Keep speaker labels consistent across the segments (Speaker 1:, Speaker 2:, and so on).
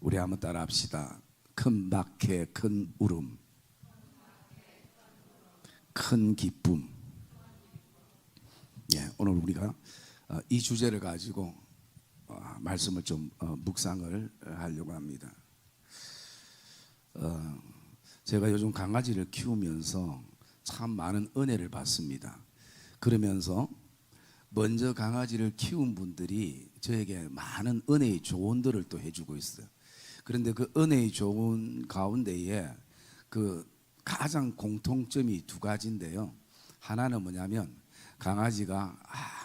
Speaker 1: 우리 한번 따라 합시다. 큰 박해, 큰 울음, 큰 기쁨. 예, 오늘 우리가 이 주제를 가지고 말씀을 좀 묵상을 하려고 합니다. 제가 요즘 강아지를 키우면서 참 많은 은혜를 받습니다. 그러면서 먼저 강아지를 키운 분들이 저에게 많은 은혜의 조언들을 또 해주고 있어요. 그런데 그 은혜의 조언 가운데에 그 가장 공통점이 두 가지인데요. 하나는 뭐냐면 강아지가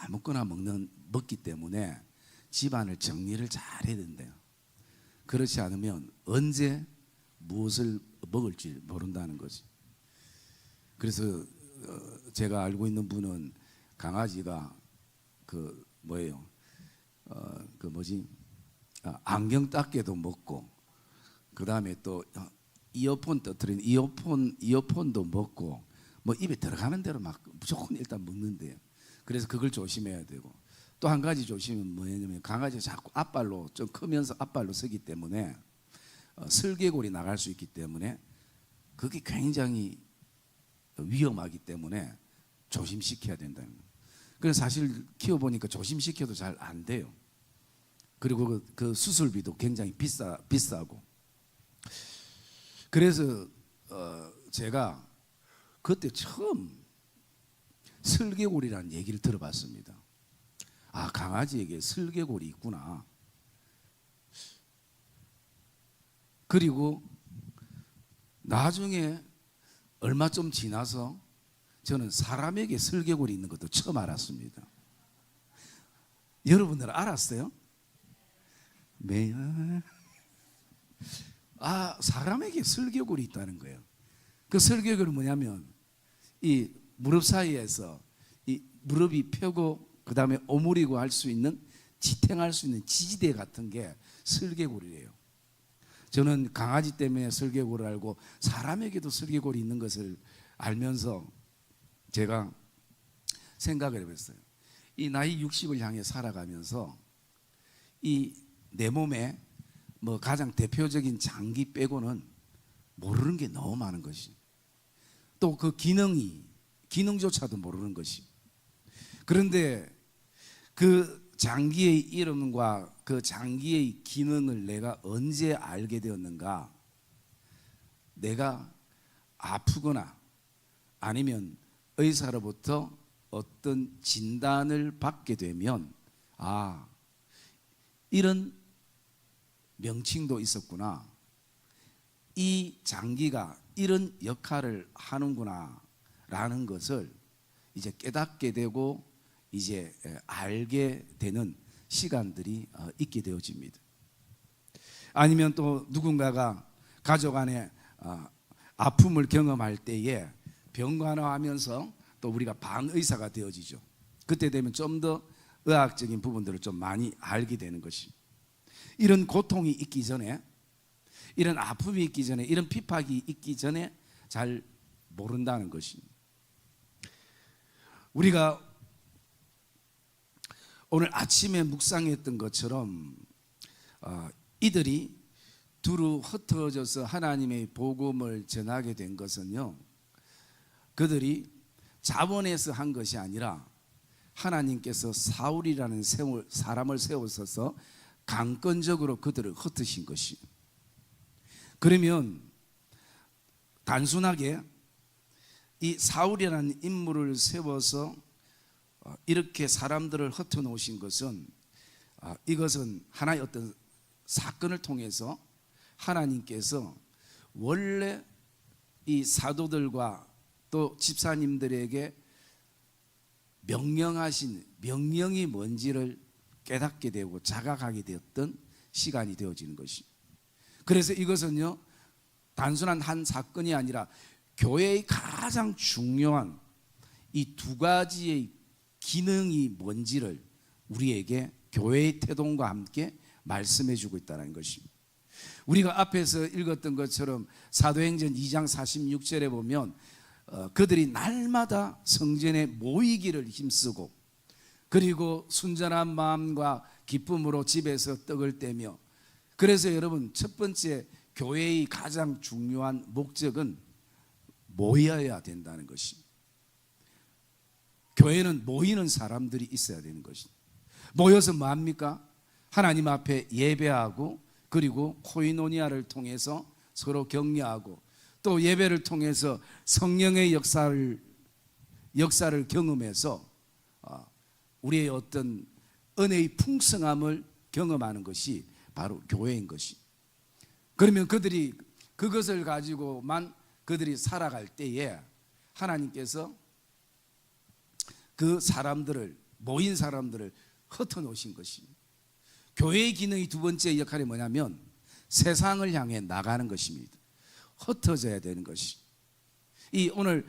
Speaker 1: 아무거나 먹기 때문에 집안을 정리를 잘 해야 된대요. 그렇지 않으면 언제 무엇을 먹을지 모른다는 거지. 그래서 제가 알고 있는 분은 강아지가 그 뭐예요? 안경 닦개도 먹고, 그 다음에 또 이어폰 터트린 이어폰도 먹고, 뭐 입에 들어가는 대로 막 무조건 일단 먹는데요. 그래서 그걸 조심해야 되고, 또 한 가지 조심은 뭐냐면 강아지가 자꾸 앞발로 좀 크면서 앞발로 서기 때문에 슬개골이 나갈 수 있기 때문에 그게 굉장히 위험하기 때문에 조심시켜야 된다는 거예요. 그래서 사실 키워보니까 조심시켜도 잘 안 돼요. 그리고 그 수술비도 굉장히 비싸고. 그래서 제가 그때 처음 슬개골이라는 얘기를 들어봤습니다. 강아지에게 슬개골이 있구나. 그리고 나중에 얼마 좀 지나서 저는 사람에게 슬개골이 있는 것도 처음 알았습니다. 여러분들 알았어요? 사람에게 슬개골이 있다는 거예요. 그 슬개골은 뭐냐면 이 무릎 사이에서 이 무릎이 펴고 그 다음에 오므리고 할 수 있는, 지탱할 수 있는 지지대 같은 게 슬개골이에요. 저는 강아지 때문에 슬개골을 알고 사람에게도 슬개골이 있는 것을 알면서 제가 생각을 해봤어요. 이 나이 60을 향해 살아가면서 이 내 몸에 뭐 가장 대표적인 장기 빼고는 모르는 게 너무 많은 것이, 또 그 기능조차도 모르는 것이. 그런데 그 장기의 이름과 그 장기의 기능을 내가 언제 알게 되었는가? 내가 아프거나 아니면 의사로부터 어떤 진단을 받게 되면 이런 명칭도 있었구나, 이 장기가 이런 역할을 하는구나 라는 것을 이제 깨닫게 되고 이제 알게 되는 시간들이 있게 되어집니다. 아니면 또 누군가가 가족 안에 아픔을 경험할 때에 병간호하면서 또 우리가 반의사가 되어지죠. 그때 되면 좀 더 의학적인 부분들을 좀 많이 알게 되는 것이, 이런 고통이 있기 전에, 이런 아픔이 있기 전에, 이런 핍박이 있기 전에 잘 모른다는 것이. 우리가 오늘 아침에 묵상했던 것처럼 이들이 두루 흩어져서 하나님의 복음을 전하게 된 것은요, 그들이 자원해서 한 것이 아니라 하나님께서 사울이라는 사람을 세우셔서 강권적으로 그들을 흩으신 것이. 그러면 단순하게 이 사울이라는 인물을 세워서 이렇게 사람들을 흩어 놓으신 것은, 이것은 하나의 어떤 사건을 통해서 하나님께서 원래 이 사도들과 또 집사님들에게 명령하신 명령이 뭔지를 깨닫게 되고 자각하게 되었던 시간이 되어지는 것이. 그래서 이것은요, 단순한 한 사건이 아니라 교회의 가장 중요한 이 두 가지의 기능이 뭔지를 우리에게 교회의 태동과 함께 말씀해 주고 있다는 것입니다. 우리가 앞에서 읽었던 것처럼 사도행전 2장 46절에 보면 그들이 날마다 성전에 모이기를 힘쓰고, 그리고 순전한 마음과 기쁨으로 집에서 떡을 떼며 그래서 여러분, 첫 번째 교회의 가장 중요한 목적은 모여야 된다는 것이. 교회는 모이는 사람들이 있어야 되는 것이. 모여서 뭐 합니까? 하나님 앞에 예배하고, 그리고 코이노니아를 통해서 서로 격려하고, 또 예배를 통해서 성령의 역사를 경험해서 우리의 어떤 은혜의 풍성함을 경험하는 것이 바로 교회인 것이. 그러면 그들이 그것을 가지고만 그들이 살아갈 때에 하나님께서 그 사람들을, 모인 사람들을 흩어놓으신 것이. 교회의 기능의 두 번째 역할이 뭐냐면 세상을 향해 나가는 것입니다. 흩어져야 되는 것이. 이 오늘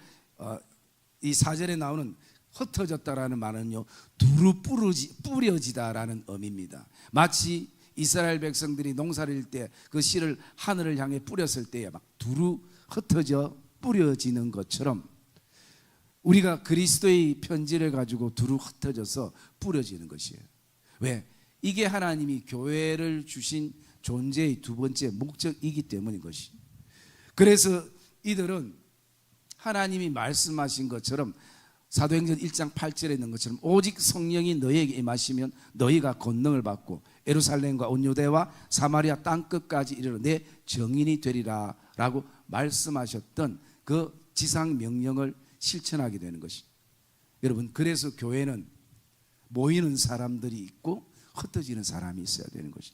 Speaker 1: 이 4절에 나오는 흩어졌다라는 말은요, 두루 뿌려지다라는 의미입니다. 마치 이스라엘 백성들이 농사를 일 때 그 씨를 하늘을 향해 뿌렸을 때에 막 두루 흩어져 뿌려지는 것처럼 우리가 그리스도의 편지를 가지고 두루 흩어져서 뿌려지는 것이에요. 왜? 이게 하나님이 교회를 주신 존재의 두 번째 목적이기 때문인 것이. 그래서 이들은 하나님이 말씀하신 것처럼 사도행전 1장 8절에 있는 것처럼 오직 성령이 너희에게 임하시면 너희가 권능을 받고 예루살렘과 온 유대와 사마리아 땅끝까지 이르러 내 증인이 되리라 라고 말씀하셨던 그 지상 명령을 실천하게 되는 것이. 여러분, 그래서 교회는 모이는 사람들이 있고 흩어지는 사람이 있어야 되는 것이.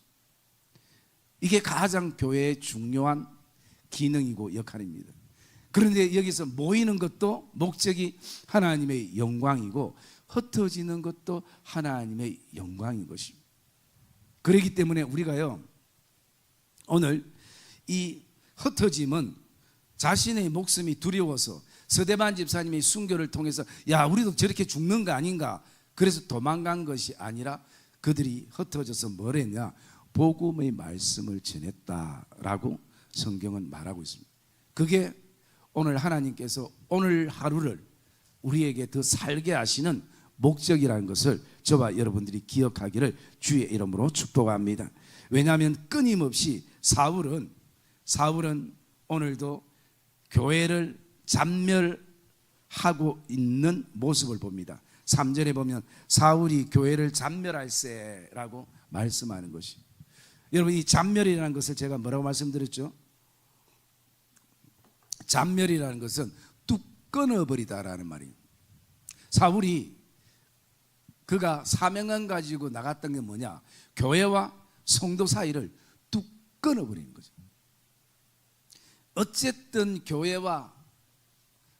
Speaker 1: 이게 가장 교회의 중요한 기능이고 역할입니다. 그런데 여기서 모이는 것도 목적이 하나님의 영광이고 흩어지는 것도 하나님의 영광인 것입니다. 그렇기 때문에 우리가요, 오늘 이 흩어짐은 자신의 목숨이 두려워서 서대반 집사님의 순교를 통해서 야, 우리도 저렇게 죽는 거 아닌가, 그래서 도망간 것이 아니라 그들이 흩어져서 뭘 했냐, 복음의 말씀을 전했다라고 성경은 말하고 있습니다. 그게 오늘 하나님께서 오늘 하루를 우리에게 더 살게 하시는 목적이라는 것을 저와 여러분들이 기억하기를 주의 이름으로 축복합니다. 왜냐하면 끊임없이 사울은 오늘도 교회를 잔멸하고 있는 모습을 봅니다. 3절에 보면 사울이 교회를 잔멸할세라고 말씀하는 것이. 여러분, 이 잔멸이라는 것을 제가 뭐라고 말씀드렸죠? 잔멸이라는 것은 뚝 끊어버리다라는 말이에요. 사울이 그가 사명을 가지고 나갔던 게 뭐냐? 교회와 성도 사이를 뚝 끊어버리는 거죠. 어쨌든 교회와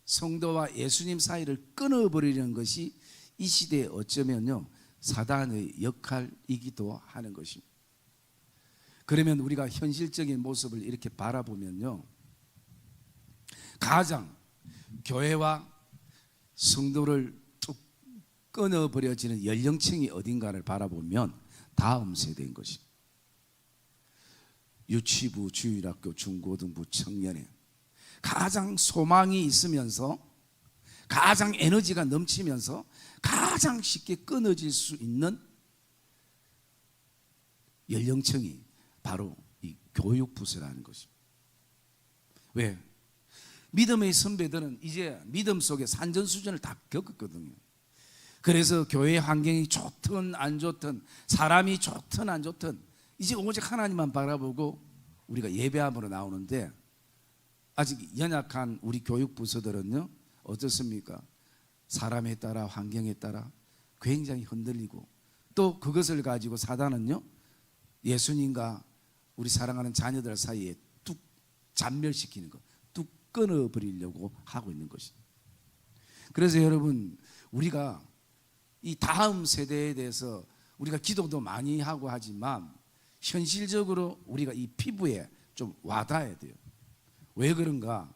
Speaker 1: 성도와 예수님 사이를 끊어버리는 것이 이 시대에 어쩌면요, 사단의 역할이기도 하는 것입니다. 그러면 우리가 현실적인 모습을 이렇게 바라보면요, 가장 교회와 성도를 툭 끊어버려지는 연령층이 어딘가를 바라보면 다음 세대인 것입니다. 유치부, 주일학교, 중고등부 청년에 가장 소망이 있으면서 가장 에너지가 넘치면서 가장 쉽게 끊어질 수 있는 연령층이 바로 이 교육부서라는 것입니다. 왜? 믿음의 선배들은 이제 믿음 속에 산전수전을 다 겪었거든요. 그래서 교회 환경이 좋든 안 좋든, 사람이 좋든 안 좋든 이제 오직 하나님만 바라보고 우리가 예배함으로 나오는데, 아직 연약한 우리 교육부서들은요 어떻습니까? 사람에 따라 환경에 따라 굉장히 흔들리고, 또 그것을 가지고 사단은요 예수님과 우리 사랑하는 자녀들 사이에 뚝 잔멸시키는 것, 뚝 끊어버리려고 하고 있는 것입니다. 그래서 여러분, 우리가 이 다음 세대에 대해서 우리가 기도도 많이 하고 하지만 현실적으로 우리가 이 피부에 좀 와닿아야 돼요. 왜 그런가?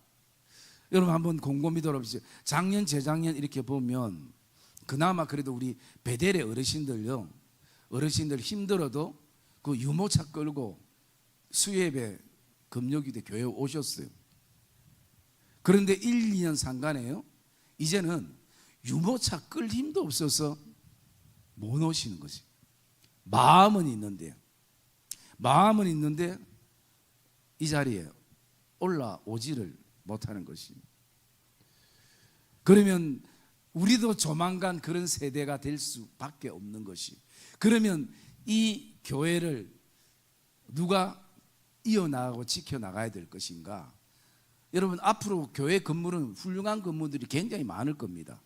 Speaker 1: 여러분 한번 곰곰이 돌아보세요. 작년 재작년 이렇게 보면 그나마 그래도 우리 베델의 어르신들요, 어르신들 힘들어도 그 유모차 끌고 수예배 금요기대 교회에 오셨어요. 그런데 1, 2년 상간에요, 이제는 유모차 끌 힘도 없어서 못 오시는 거지. 마음은 있는데 마음은 있는데 이 자리에 올라오지를 못하는 것입니다. 그러면 우리도 조만간 그런 세대가 될 수밖에 없는 것이, 그러면 이 교회를 누가 이어나가고 지켜나가야 될 것인가? 여러분, 앞으로 교회 건물은 훌륭한 건물들이 굉장히 많을 겁니다.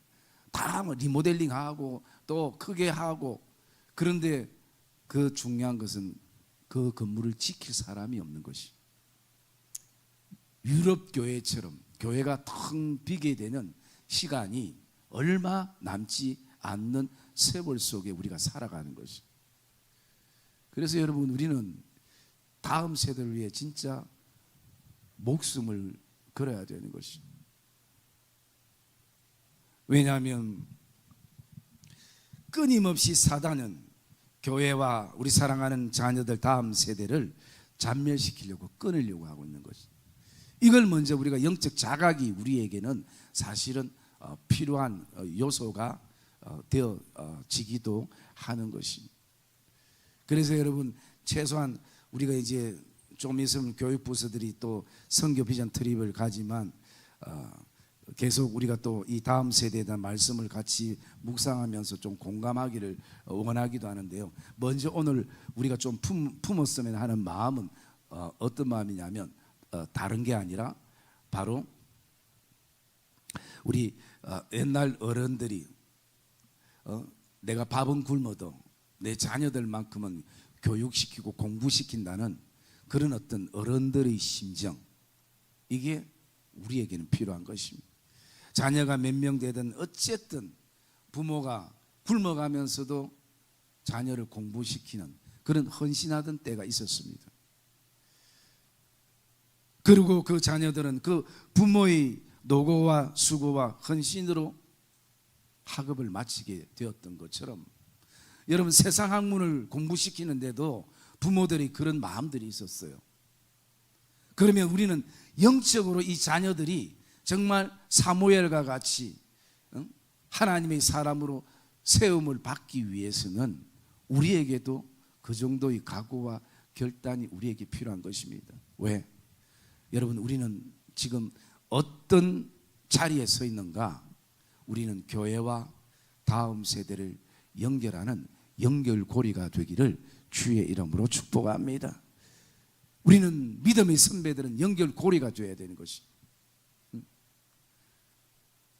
Speaker 1: 다 뭐 리모델링하고 또 크게 하고, 그런데 그 중요한 것은 그 건물을 지킬 사람이 없는 것이, 유럽 교회처럼 교회가 텅 비게 되는 시간이 얼마 남지 않는 세월 속에 우리가 살아가는 것이. 그래서 여러분, 우리는 다음 세대를 위해 진짜 목숨을 걸어야 되는 것이. 왜냐하면 끊임없이 사단은 교회와 우리 사랑하는 자녀들 다음 세대를 잔멸시키려고 끊으려고 하고 있는 것이. 이걸 먼저 우리가 영적 자각이 우리에게는 사실은 필요한 요소가 되어지기도 하는 것입니다. 그래서 여러분, 최소한 우리가 이제 좀 있으면 교육부서들이 또 선교 비전 트립을 가지만 계속 우리가 또 이 다음 세대에 대한 말씀을 같이 묵상하면서 좀 공감하기를 원하기도 하는데요. 먼저 오늘 우리가 좀 품었으면 하는 마음은 어떤 마음이냐면, 다른 게 아니라 바로 우리 옛날 어른들이 내가 밥은 굶어도 내 자녀들만큼은 교육시키고 공부시킨다는 그런 어떤 어른들의 심정, 이게 우리에게는 필요한 것입니다. 자녀가 몇 명 되든 어쨌든 부모가 굶어가면서도 자녀를 공부시키는 그런 헌신하던 때가 있었습니다. 그리고 그 자녀들은 그 부모의 노고와 수고와 헌신으로 학업을 마치게 되었던 것처럼, 여러분, 세상 학문을 공부시키는데도 부모들이 그런 마음들이 있었어요. 그러면 우리는 영적으로 이 자녀들이 정말 사무엘과 같이 하나님의 사람으로 세움을 받기 위해서는 우리에게도 그 정도의 각오와 결단이 우리에게 필요한 것입니다. 왜? 여러분, 우리는 지금 어떤 자리에 서 있는가? 우리는 교회와 다음 세대를 연결하는 연결고리가 되기를 주의 이름으로 축복합니다. 우리는 믿음의 선배들은 연결고리가 되어야 되는 것이,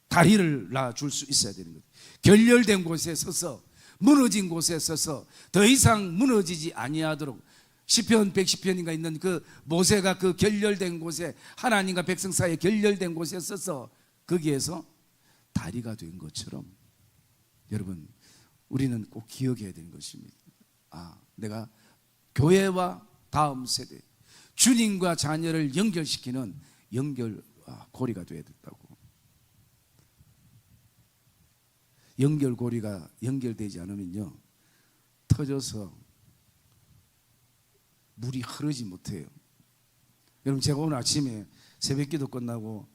Speaker 1: 다리를 놔줄 수 있어야 되는 것. 결렬된 곳에 서서, 무너진 곳에 서서 더 이상 무너지지 아니하도록, 시편 110편인가 있는 그 모세가 그 결렬된 곳에, 하나님과 백성 사이에 결렬된 곳에 서서 거기에서 다리가 된 것처럼, 여러분, 우리는 꼭 기억해야 되는 것입니다. 내가 교회와 다음 세대, 주님과 자녀를 연결시키는 연결고리가 되어야 된다고. 연결고리가 연결되지 않으면요, 터져서 물이 흐르지 못해요. 여러분, 제가 오늘 아침에 새벽기도 끝나고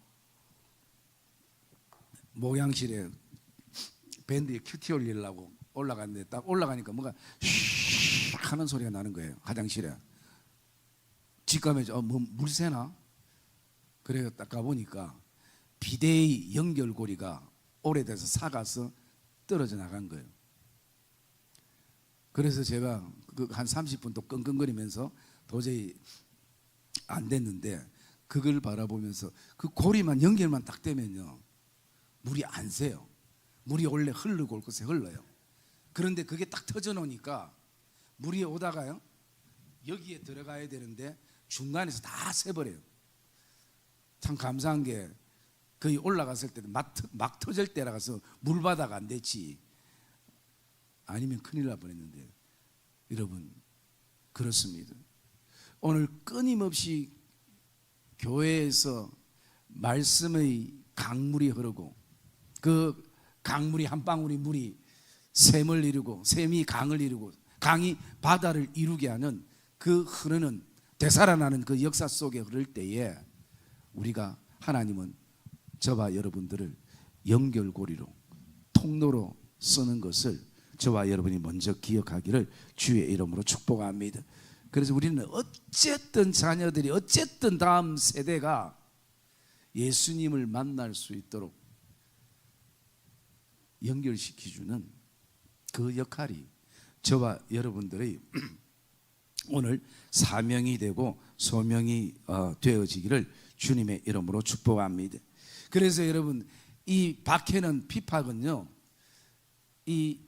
Speaker 1: 목양실에 밴드에 큐티 올리려고 올라갔는데, 딱 올라가니까 뭔가 슉 하는 소리가 나는 거예요. 화장실에. 직감에 물 새나? 그래서 딱 가보니까 비데이 연결고리가 오래돼서 삭아서 떨어져 나간 거예요. 그래서 제가 한 30분 또 끙끙거리면서 도저히 안 됐는데, 그걸 바라보면서 그 고리만 연결만 딱 되면요, 물이 안 새요. 물이 원래 흐르고 올 곳에 흘러요. 그런데 그게 딱 터져 놓으니까 물이 오다가요, 여기에 들어가야 되는데 중간에서 다 새버려요. 참 감사한 게, 거의 올라갔을 때도 막 터질 때라서 물바다가 안 됐지, 아니면 큰일 날 뻔했는데. 여러분, 그렇습니다. 오늘 끊임없이 교회에서 말씀의 강물이 흐르고, 그 강물이 한 방울이 물이 샘을 이루고, 샘이 강을 이루고, 강이 바다를 이루게 하는 그 흐르는, 되살아나는 그 역사 속에 흐를 때에 우리가, 하나님은 저와 여러분들을 연결고리로, 통로로 쓰는 것을 저와 여러분이 먼저 기억하기를 주의 이름으로 축복합니다. 그래서 우리는 어쨌든 자녀들이 어쨌든 다음 세대가 예수님을 만날 수 있도록 연결시켜주는 그 역할이 저와 여러분들의 오늘 사명이 되고 소명이 되어지기를 주님의 이름으로 축복합니다. 그래서 여러분, 이 박해는 핍박은요, 이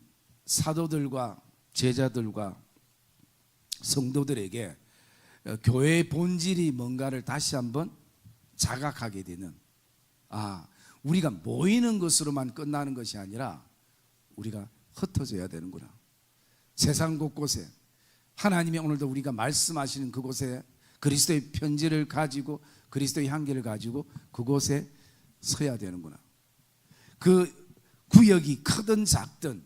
Speaker 1: 사도들과 제자들과 성도들에게 교회의 본질이 뭔가를 다시 한번 자각하게 되는, 우리가 모이는 것으로만 끝나는 것이 아니라 우리가 흩어져야 되는구나. 세상 곳곳에 하나님이 오늘도 우리가 말씀하시는 그곳에 그리스도의 편지를 가지고 그리스도의 향기를 가지고 그곳에 서야 되는구나. 그 구역이 크든 작든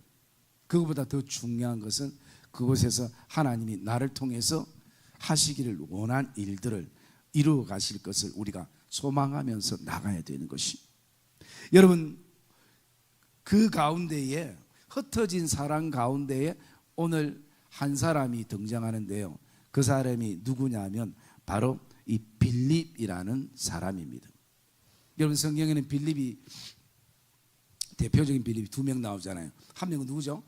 Speaker 1: 그것보다 더 중요한 것은 그곳에서 하나님이 나를 통해서 하시기를 원한 일들을 이루어 가실 것을 우리가 소망하면서 나가야 되는 것이, 여러분, 그 가운데에 흩어진 사람 가운데에 오늘 한 사람이 등장하는데요, 그 사람이 누구냐면 바로 이 빌립이라는 사람입니다. 여러분, 성경에는 빌립이, 대표적인 빌립이 두 명 나오잖아요. 한 명은 누구죠?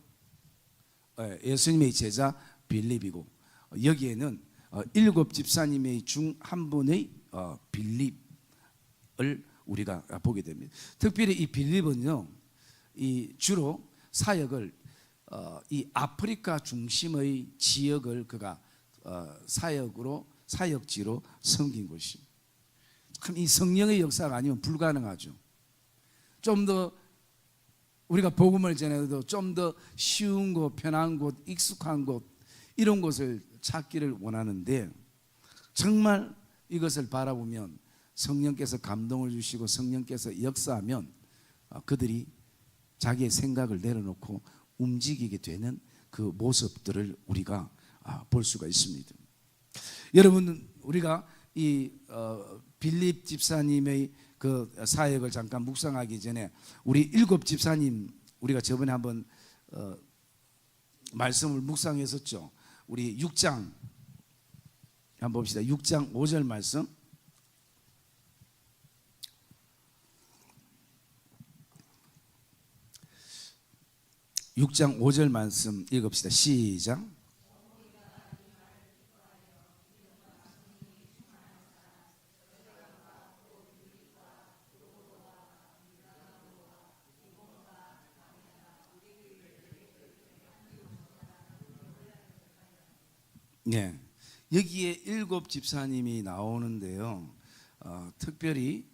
Speaker 1: 예수님의 제자 빌립이고, 여기에는 7 집사님의 중 한 분의 빌립을 우리가 보게 됩니다. 특별히 이 빌립은요, 이 주로 사역을 이 아프리카 중심의 지역을 그가 사역지로 섬긴 것이, 참 이 성령의 역사가 아니면 불가능하죠. 좀 더 우리가 복음을 전해도 좀 더 쉬운 곳, 편한 곳, 익숙한 곳, 이런 곳을 찾기를 원하는데, 정말 이것을 바라보면 성령께서 감동을 주시고 성령께서 역사하면 그들이 자기의 생각을 내려놓고 움직이게 되는 그 모습들을 우리가 볼 수가 있습니다. 여러분, 우리가 이 빌립 집사님의 그 사역을 잠깐 묵상하기 전에 우리 7 집사님, 우리가 저번에 한번 말씀을 묵상했었죠. 우리 6장 한번 봅시다. 6장 5절 말씀. (6장 5절) 말씀 읽읍시다. 시작. 네, 여기에 7 집사님이 나오는데요, 특별히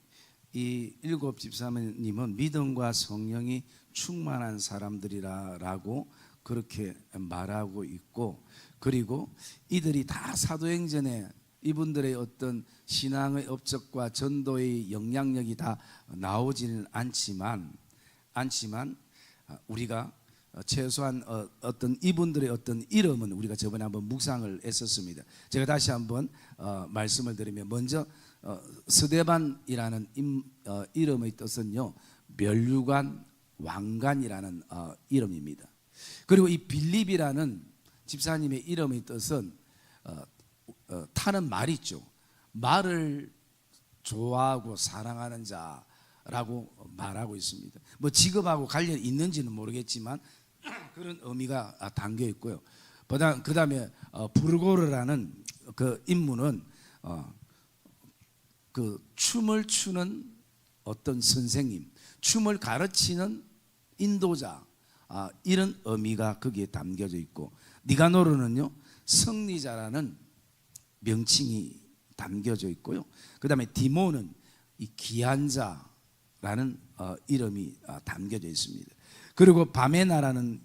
Speaker 1: 이 7 집사님은 믿음과 성령이 충만한 사람들이라고 그렇게 말하고 있고, 그리고 이들이 다 사도행전에 이분들의 어떤 신앙의 업적과 전도의 영향력이 다 나오지는 않지만 우리가 최소한 어떤 이분들의 어떤 이름은 우리가 저번에 한번 묵상을 했었습니다. 제가 다시 한번 말씀을 드리면, 먼저 스데반이라는 이름의 뜻은요, 면류관 왕관이라는 이름입니다. 그리고 이 빌립이라는 집사님의 이름의 뜻은 타는 말이 있죠. 말을 좋아하고 사랑하는 자라고 말하고 있습니다. 뭐 직업하고 관련이 있는지는 모르겠지만 그런 의미가 담겨 있고요. 그 다음에 부르고르라는 그 인물은 그 춤을 추는 어떤 선생님, 춤을 가르치는 인도자, 이런 의미가 거기에 담겨져 있고, 니가노르는요, 승리자라는 명칭이 담겨져 있고요. 그 다음에 디모는 이 귀한 자라는 이름이 담겨져 있습니다. 그리고 바메나라는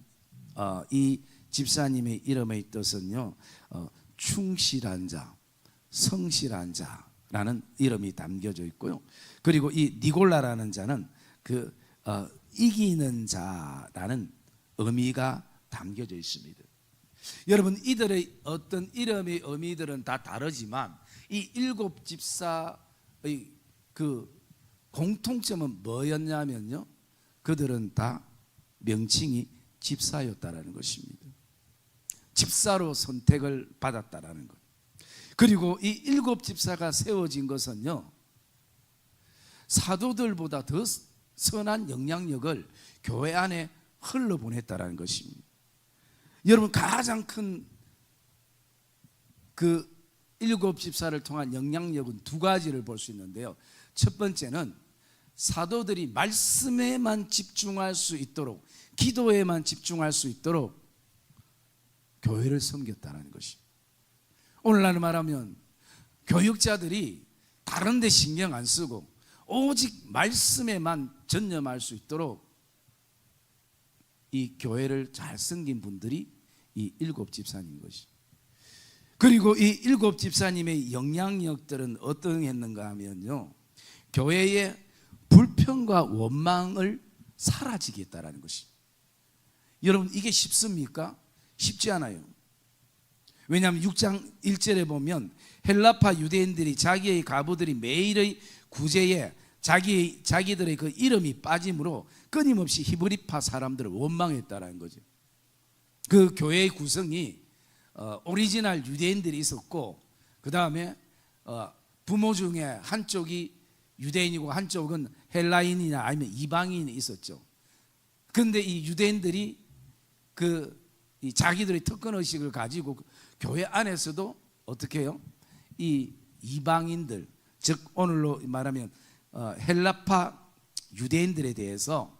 Speaker 1: 이 집사님의 이름의 뜻은요, 충실한 자, 성실한 자라는 이름이 담겨져 있고요. 그리고 이 니골라라는 자는 그 이기는 자라는 의미가 담겨져 있습니다. 여러분, 이들의 어떤 이름의 의미들은 다 다르지만 이 7 집사의 그 공통점은 뭐였냐면요, 그들은 다 명칭이 집사였다라는 것입니다. 집사로 선택을 받았다라는 것. 그리고 이 일곱 집사가 세워진 것은요, 사도들보다 더 선한 영향력을 교회 안에 흘러보냈다라는 것입니다. 여러분, 가장 큰 그 일곱 집사를 통한 영향력은 두 가지를 볼 수 있는데요. 첫 번째는 사도들이 말씀에만 집중할 수 있도록, 기도에만 집중할 수 있도록 교회를 섬겼다는 것입니다. 오늘날 말하면 교육자들이 다른 데 신경 안 쓰고 오직 말씀에만 전념할 수 있도록 이 교회를 잘 섬긴 분들이 이 일곱 집사님인 것이. 그리고 이 일곱 집사님의 영향력들은 어떠했는가 하면요, 교회의 불평과 원망을 사라지게 했다라는 것이. 여러분, 이게 쉽습니까? 쉽지 않아요. 왜냐하면 6장 1절에 보면 헬라파 유대인들이 자기의 가부들이 매일의 구제에 자기들의 그 이름이 빠짐으로 끊임없이 히브리파 사람들을 원망했다라는 거죠. 그 교회의 구성이 오리지널 유대인들이 있었고, 그 다음에 부모 중에 한쪽이 유대인이고 한쪽은 헬라인이나 아니면 이방인이 있었죠. 그런데 이 유대인들이 이 자기들의 특권 의식을 가지고 교회 안에서도 어떻게 해요? 이 이방인들, 즉 오늘로 말하면 헬라파 유대인들에 대해서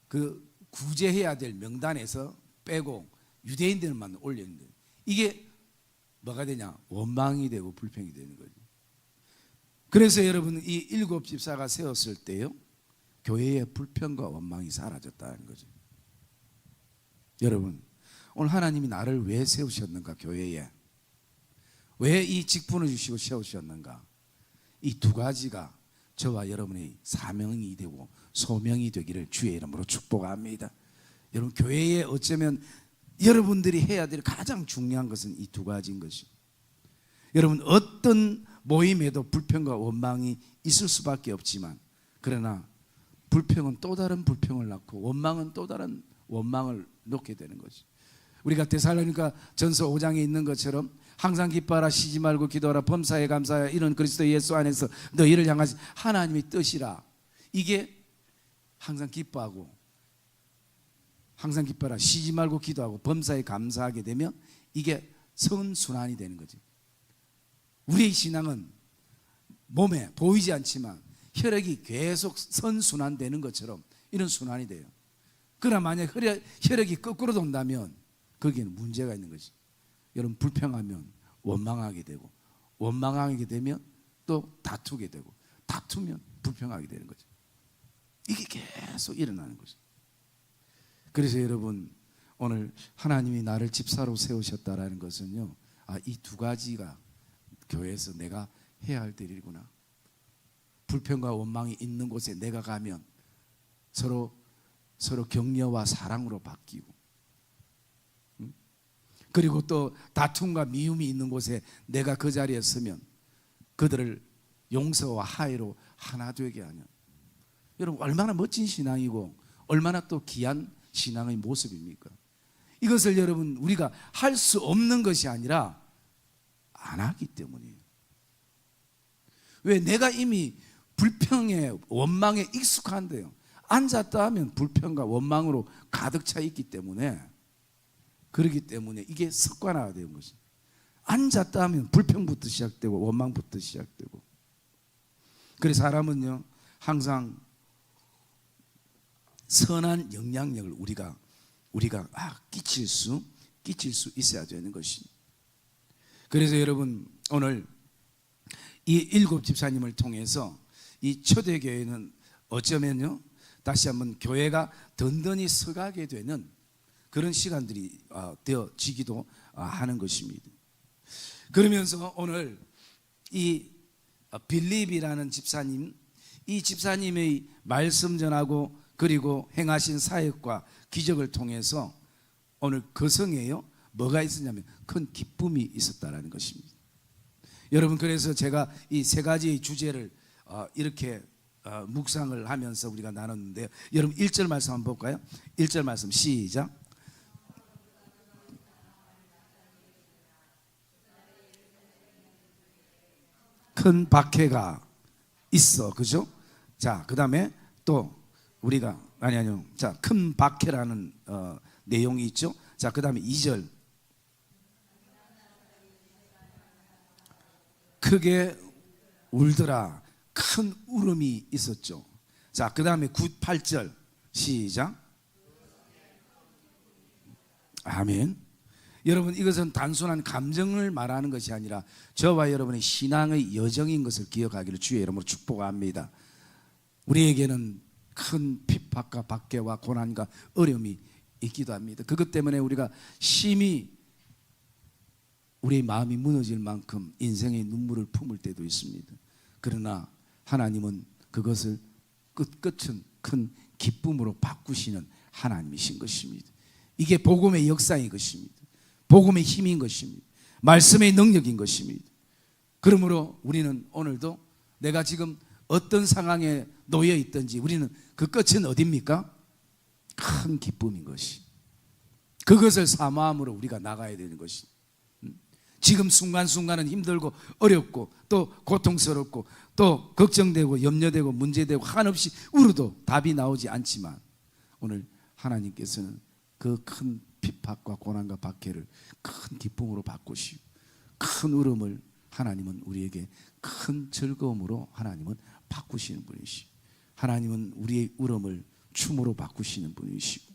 Speaker 1: 그 구제해야 될 명단에서 빼고 유대인들만 올렸는데, 이게 뭐가 되냐? 원망이 되고 불평이 되는 거죠. 그래서 여러분, 이 일곱 집사가 세웠을 때요, 교회의 불평과 원망이 사라졌다는 거죠. 여러분, 오늘 하나님이 나를 왜 세우셨는가? 교회에 왜 이 직분을 주시고 세우셨는가? 이 두 가지가 저와 여러분의 사명이 되고 소명이 되기를 주의 이름으로 축복합니다. 여러분, 교회에 어쩌면 여러분들이 해야 될 가장 중요한 것은 이 두 가지인 것이. 여러분, 어떤 모임에도 불평과 원망이 있을 수밖에 없지만, 그러나 불평은 또 다른 불평을 낳고 원망은 또 다른 원망을 놓게 되는 거지. 우리가 데살로니가 전서 5장에 있는 것처럼 항상 기뻐하라, 쉬지 말고 기도하라, 범사에 감사하라, 이런 그리스도 예수 안에서 너희를 향하신 하나님의 뜻이라. 이게 항상 기뻐하고, 항상 기뻐하라, 쉬지 말고 기도하고, 범사에 감사하게 되면 이게 선순환이 되는 거지. 우리의 신앙은 몸에 보이지 않지만 혈액이 계속 선순환되는 것처럼 이런 순환이 돼요. 그러나 만약 혈액이 거꾸로 돈다면 거기에는 문제가 있는 거지. 여러분, 불평하면 원망하게 되고, 원망하게 되면 또 다투게 되고, 다투면 불평하게 되는 거죠. 이게 계속 일어나는 거죠. 그래서 여러분, 오늘 하나님이 나를 집사로 세우셨다라는 것은요, 이 두 가지가 교회에서 내가 해야 할 일이구나. 불평과 원망이 있는 곳에 내가 가면 서로 격려와 사랑으로 바뀌고, 그리고 또 다툼과 미움이 있는 곳에 내가 그 자리에 서면 그들을 용서와 화해로 하나 되게 하는, 여러분, 얼마나 멋진 신앙이고 얼마나 또 귀한 신앙의 모습입니까? 이것을 여러분, 우리가 할 수 없는 것이 아니라 안 하기 때문이에요. 왜? 내가 이미 불평에 원망에 익숙한데요, 앉았다 하면 불평과 원망으로 가득 차 있기 때문에, 그렇기 때문에 이게 습관화가 되는 것이. 앉았다 하면 불평부터 시작되고 원망부터 시작되고. 그래서 사람은요, 항상 선한 영향력을 우리가 끼칠 수 있어야 되는 것이. 그래서 여러분, 오늘 이 일곱 집사님을 통해서 이 초대교회는 어쩌면요, 다시 한번 교회가 든든히 서가게 되는 그런 시간들이 되어지기도 하는 것입니다. 그러면서 오늘 이 빌립이라는 집사님, 이 집사님의 말씀 전하고 그리고 행하신 사역과 기적을 통해서 오늘 그 성에요, 뭐가 있었냐면 큰 기쁨이 있었다라는 것입니다. 여러분, 그래서 제가 이 세 가지의 주제를 이렇게 묵상을 하면서 우리가 나눴는데요. 여러분, 1절 말씀 한번 볼까요? 1절 말씀 시작. 큰 박해가 있어. 그죠? 자, 그다음에 또 우리가 아니요. 자, 큰 박해라는 내용이 있죠. 자, 그다음에 2절. 크게 울더라. 큰 울음이 있었죠. 자, 그다음에 8절 시작. 아멘. 여러분, 이것은 단순한 감정을 말하는 것이 아니라 저와 여러분의 신앙의 여정인 것을 기억하기를 주의 이름으로 축복합니다. 우리에게는 큰 핍박과 박해와 고난과 어려움이 있기도 합니다. 그것 때문에 우리가 심히 우리의 마음이 무너질 만큼 인생의 눈물을 품을 때도 있습니다. 그러나 하나님은 그것을 끝끝은 큰 기쁨으로 바꾸시는 하나님이신 것입니다. 이게 복음의 역사인 것입니다. 복음의 힘인 것입니다. 말씀의 능력인 것입니다. 그러므로 우리는 오늘도 내가 지금 어떤 상황에 놓여 있든지 우리는 그 끝은 어디입니까? 큰 기쁨인 것이. 그것을 사모함으로 우리가 나가야 되는 것이. 지금 순간순간은 힘들고 어렵고 또 고통스럽고 또 걱정되고 염려되고 문제되고 한없이 울어도 답이 나오지 않지만 오늘 하나님께서는 그 큰 핍박과 고난과 박해를 큰 기쁨으로 바꾸시고 큰 울음을 하나님은 우리에게 큰 즐거움으로 하나님은 바꾸시는 분이시고 하나님은 우리의 울음을 춤으로 바꾸시는 분이시고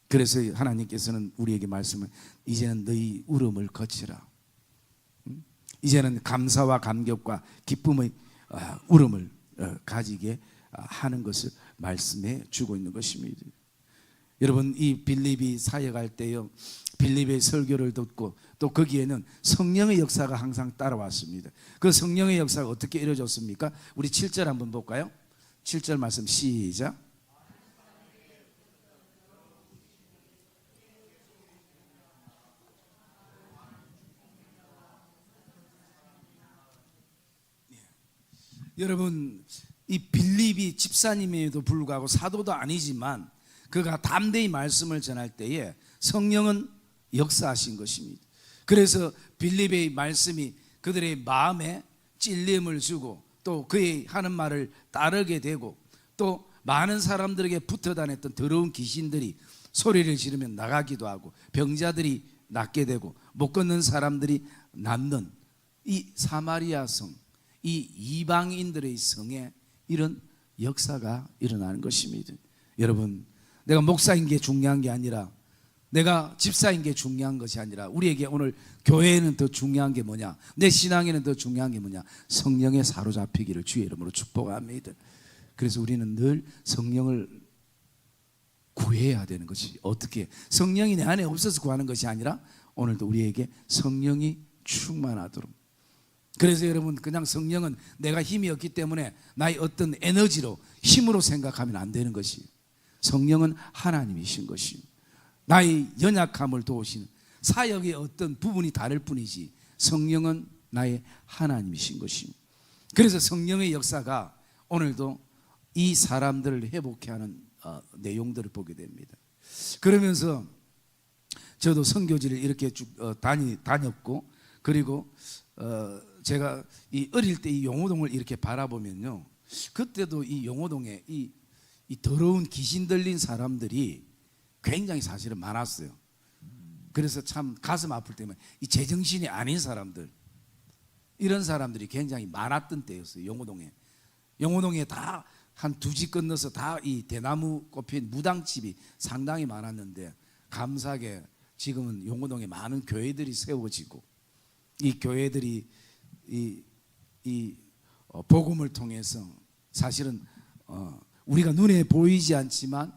Speaker 1: 그래서 하나님께서는 우리에게 말씀을 이제는 너희 울음을 거치라. 이제는 감사와 감격과 기쁨의 울음을 가지게 하는 것을 말씀해 주고 있는 것입니다. 여러분, 이 빌립이 사역할 때요, 빌립의 설교를 듣고 또 거기에는 성령의 역사가 항상 따라왔습니다. 그 성령의 역사가 어떻게 이루어졌습니까? 우리 7절 한번 볼까요? 7절 말씀 시작. 여러분, 이 빌립이 집사님에도 불구하고 사도도 아니지만 그가 담대히 말씀을 전할 때에 성령은 역사하신 것입니다. 그래서 빌립의 말씀이 그들의 마음에 찔림을 주고 또 그의 하는 말을 따르게 되고 또 많은 사람들에게 붙어 다녔던 더러운 귀신들이 소리를 지르면 나가기도 하고 병자들이 낫게 되고 못 걷는 사람들이 낫는 이 사마리아 성, 이 이방인들의 성에 이런 역사가 일어나는 것입니다. 여러분, 내가 목사인 게 중요한 게 아니라 내가 집사인 게 중요한 것이 아니라 우리에게 오늘 교회에는 더 중요한 게 뭐냐, 내 신앙에는 더 중요한 게 뭐냐, 성령에 사로잡히기를 주의 이름으로 축복합니다. 그래서 우리는 늘 성령을 구해야 되는 것이, 어떻게 성령이 내 안에 없어서 구하는 것이 아니라 오늘도 우리에게 성령이 충만하도록. 그래서 여러분, 그냥 성령은 내가 힘이 없기 때문에 나의 어떤 에너지로 힘으로 생각하면 안 되는 것이, 성령은 하나님이신 것이 나의 연약함을 도우시는 사역의 어떤 부분이 다를 뿐이지 성령은 나의 하나님이신 것입니다. 그래서 성령의 역사가 오늘도 이 사람들을 회복케 하는 내용들을 보게 됩니다. 그러면서 저도 선교지를 이렇게 쭉 다녔고, 그리고 제가 이 어릴 때 이 용호동을 이렇게 바라보면요, 그때도 이 용호동에 이 더러운 귀신 들린 사람들이 굉장히 사실은 많았어요. 그래서 참 가슴 아플 때면 이 제정신이 아닌 사람들, 이런 사람들이 굉장히 많았던 때였어요. 용호동에 다 한 두 집 건너서 다 이 대나무 꼽힌 무당집이 상당히 많았는데 감사하게 지금은 용호동에 많은 교회들이 세워지고 이 교회들이 이 복음을 통해서 사실은 우리가 눈에 보이지 않지만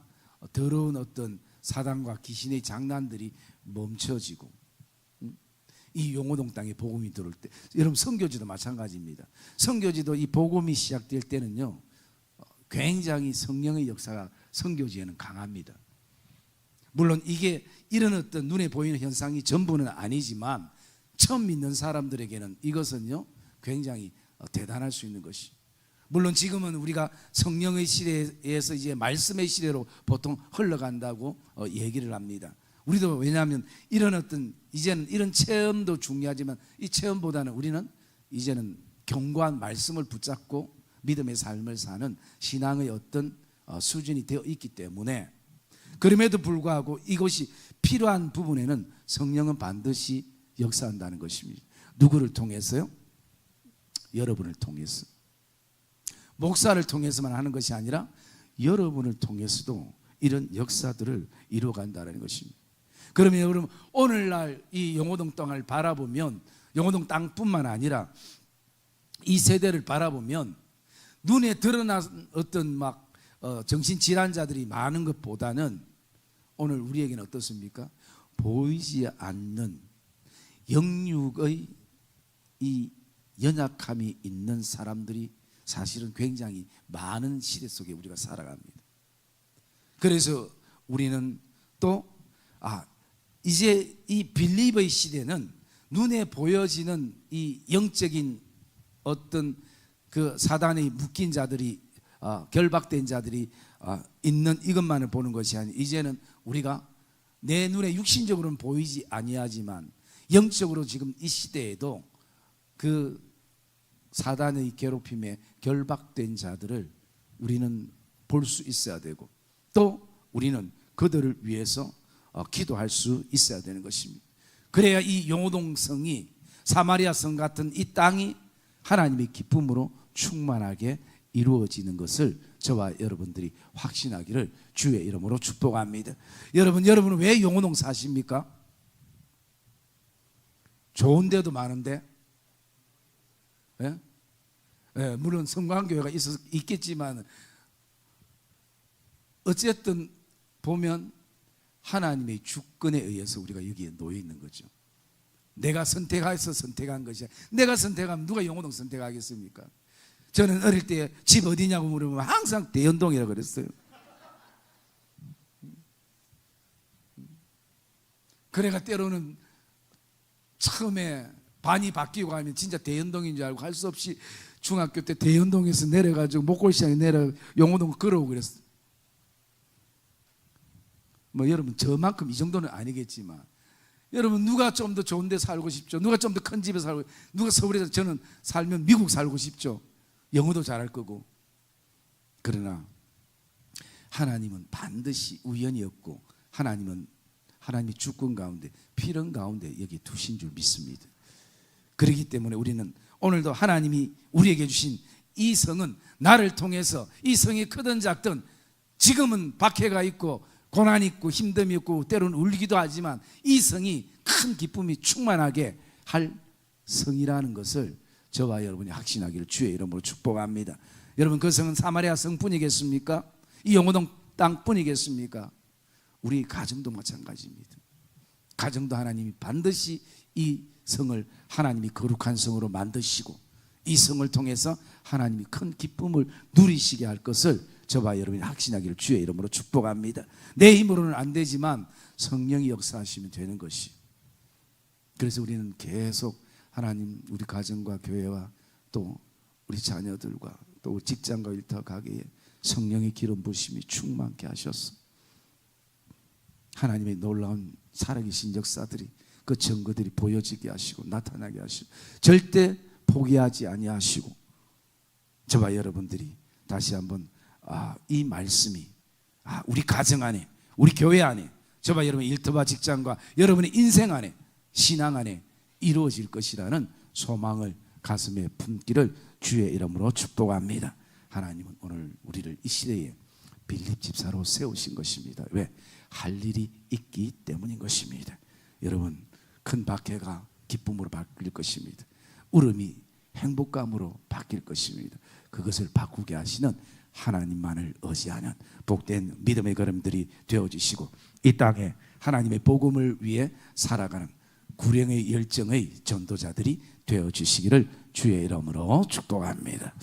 Speaker 1: 더러운 어떤 사단과 귀신의 장난들이 멈춰지고, 이 용호동 땅에 복음이 들어올 때, 여러분 선교지도 마찬가지입니다. 선교지도 이 복음이 시작될 때는요, 굉장히 성령의 역사가 선교지에는 강합니다. 물론 이게 이런 어떤 눈에 보이는 현상이 전부는 아니지만 처음 믿는 사람들에게는 이것은요 굉장히 대단할 수 있는 것이, 물론 지금은 우리가 성령의 시대에서 이제 말씀의 시대로 보통 흘러간다고 얘기를 합니다. 우리도 왜냐하면 이런 어떤 이제는 이런 체험도 중요하지만 이 체험보다는 우리는 이제는 견고한 말씀을 붙잡고 믿음의 삶을 사는 신앙의 어떤 수준이 되어 있기 때문에, 그럼에도 불구하고 이것이 필요한 부분에는 성령은 반드시 역사한다는 것입니다. 누구를 통해서요? 여러분을 통해서. 목사를 통해서만 하는 것이 아니라 여러분을 통해서도 이런 역사들을 이루어간다는 것입니다. 그러면 여러분, 오늘날 이 용호동 땅을 바라보면, 용호동 땅뿐만 아니라 이 세대를 바라보면 눈에 드러난 어떤 정신질환자들이 많은 것보다는 오늘 우리에게는 어떻습니까? 보이지 않는 영육의 이 연약함이 있는 사람들이 사실은 굉장히 많은 시대 속에 우리가 살아갑니다. 그래서 우리는 또 이제 이 빌립의 시대는 눈에 보여지는 이 영적인 어떤 그 사단에 묶인 자들이 결박된 자들이 있는 이것만을 보는 것이 아니라 이제는 우리가 내 눈에 육신적으로는 보이지 아니하지만 영적으로 지금 이 시대에도 그 사단의 괴롭힘에 결박된 자들을 우리는 볼 수 있어야 되고, 또 우리는 그들을 위해서 기도할 수 있어야 되는 것입니다. 그래야 이 용호동 성이, 사마리아 성 같은 이 땅이 하나님의 기쁨으로 충만하게 이루어지는 것을 저와 여러분들이 확신하기를 주의 이름으로 축복합니다. 여러분은 왜 용호동 사십니까? 좋은 데도 많은데, 예? 예, 물론 성광교회가 있겠지만 어쨌든 보면 하나님의 주권에 의해서 우리가 여기에 놓여 있는 거죠. 내가 선택해서 선택한 것이야. 내가 선택하면 누가 용호동 선택하겠습니까? 저는 어릴 때 집 어디냐고 물으면 항상 대연동이라고 그랬어요. 그래가 때로는 처음에 반이 바뀌고 하면 진짜 대연동인 줄 알고 할 수 없이 중학교 때 대연동에서 내려가지고 목골시장에 내려 용호동 걸어오고 그랬어요. 여러분 저만큼 이 정도는 아니겠지만, 여러분 누가 좀 더 좋은 데 살고 싶죠? 누가 좀 더 큰 집에 살고, 누가 서울에서, 저는 살면 미국 살고 싶죠. 영어도 잘할 거고. 그러나 하나님은 반드시 우연이 없고 하나님은 하나님의 주권 가운데, 필연 가운데 여기 두신 줄 믿습니다. 그렇기 때문에 우리는 오늘도 하나님이 우리에게 주신 이 성은 나를 통해서, 이 성이 크든 작든 지금은 박해가 있고 고난이 있고 힘듦이 있고 때로는 울기도 하지만 이 성이 큰 기쁨이 충만하게 할 성이라는 것을 저와 여러분이 확신하기를 주의 이름으로 축복합니다. 여러분, 그 성은 사마리아 성뿐이겠습니까? 이 용호동 땅뿐이겠습니까? 우리 가정도 마찬가지입니다. 가정도 하나님이 반드시 이 성을 하나님이 거룩한 성으로 만드시고 이 성을 통해서 하나님이 큰 기쁨을 누리시게 할 것을 저와 여러분이 확신하기를 주의 이름으로 축복합니다. 내 힘으로는 안 되지만 성령이 역사하시면 되는 것이. 그래서 우리는 계속 하나님, 우리 가정과 교회와 또 우리 자녀들과 또 직장과 일터 가게에 성령의 기름 부심이 충만케 하셔서 하나님의 놀라운 살아계신 역사들이, 그 증거들이 보여지게 하시고 나타나게 하시고 절대 포기하지 아니하시고, 저와 여러분들이 다시 한번 이 말씀이 우리 가정 안에, 우리 교회 안에, 저와 여러분의 일터와 직장과 여러분의 인생 안에, 신앙 안에 이루어질 것이라는 소망을 가슴에 품기를 주의 이름으로 축복합니다. 하나님은 오늘 우리를 이 시대에 빌립 집사로 세우신 것입니다. 왜? 할 일이 있기 때문인 것입니다. 여러분, 큰 박해가 기쁨으로 바뀔 것입니다. 울음이 행복감으로 바뀔 것입니다. 그것을 바꾸게 하시는 하나님만을 의지하는 복된 믿음의 걸음들이 되어주시고 이 땅에 하나님의 복음을 위해 살아가는 구령의 열정의 전도자들이 되어주시기를 주의 이름으로 축복합니다.